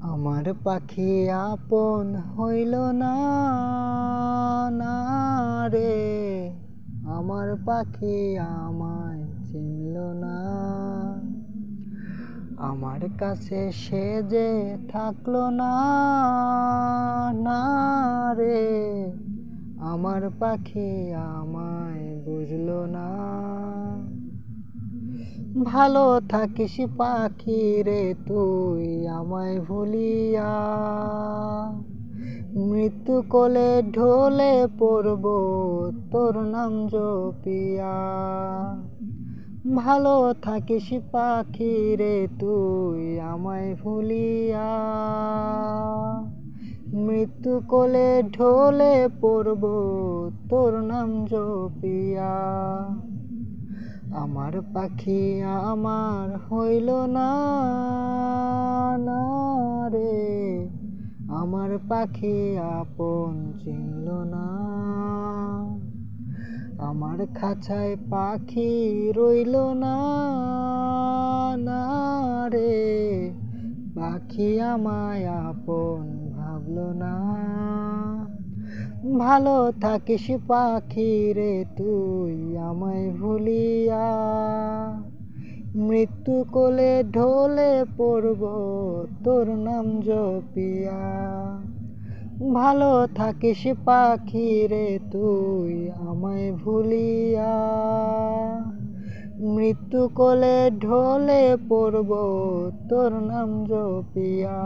আমার পাখি আপন হইল না, না রে। আমার পাখি আমায় চিনল না। আমার কাছে সে যে থাকলো না, না রে। আমার পাখি আমায় বুঝলো না। ভালো থাকিস পাখি রে তুই আমায় ভুলিয়া, মৃত্যু কোলে ঢলে পড়ব তোর নাম জপিয়া। ভালো থাকিস পাখি রে তুই আমায় ভুলিয়া, মৃত্যু কোলে ঢলে পড়ব তোর নাম জপিয়া। আমার পাখি আমার হইল না, না রে। আমার পাখি আপন চিনল না। আমার খাঁচায় পাখি রইল না, না রে। পাখি আমায় আপন ভাবল না। ভালো থাকিস পাখি রে তুই আমায় ভুলিয়া, মৃত্যু কোলে ঢলে পড়ব তোর নাম জপিয়া। ভালো থাকিস পাখি রে তুই আমায় ভুলিয়া, মৃত্যু কোলে ঢলে পড়ব তোর নাম জপিয়া।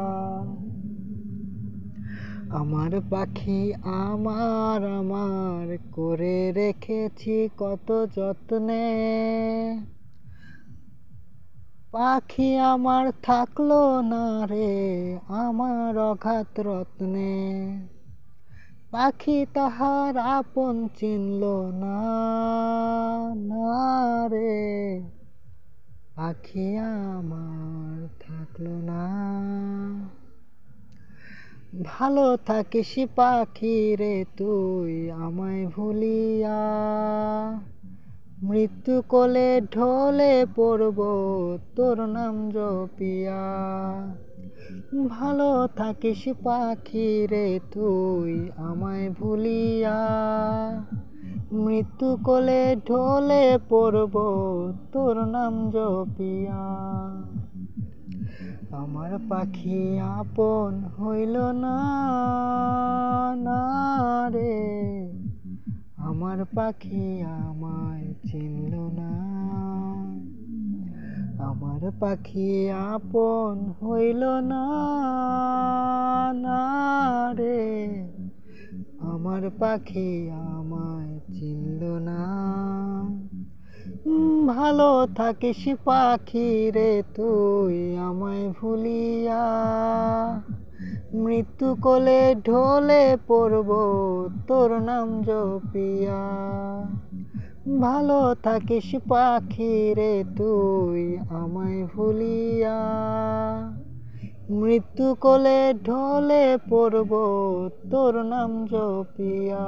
আমার পাখি আমার আমার করে রেখেছি কত যত্নে, পাখি আমার থাকলো না রে আমার অঘাত রত্নে। পাখি তাহার আপন চিনল না, না রে। পাখি আমার থাকলো না। ভালো থাকিস পাখি রে তুই আমায় ভুলিয়া, মৃত্যু কোলে ঢলে পড়ব তোর নাম জপিয়া। ভালো থাকিস পাখি রে তুই আমায় ভুলিয়া, মৃত্যু কোলে ঢলে পড়ব তোর নাম জপিয়া। আমার পাখি আপন হইল না, না রে। আমার পাখি আমায় চিনল না। আমার পাখি আপন হইল না, না রে। আমার পাখি আমায় চিনল না। ভালো থাকিস পাখি রে তুই আমায় ভুলিয়া, মৃত্যু কোলে ঢলে পড়ব তোর নাম জপিয়া। ভালো থাকিস পাখি রে তুই আমায় ভুলিয়া, মৃত্যু কোলে ঢলে পড়ব তোর নাম জপিয়া।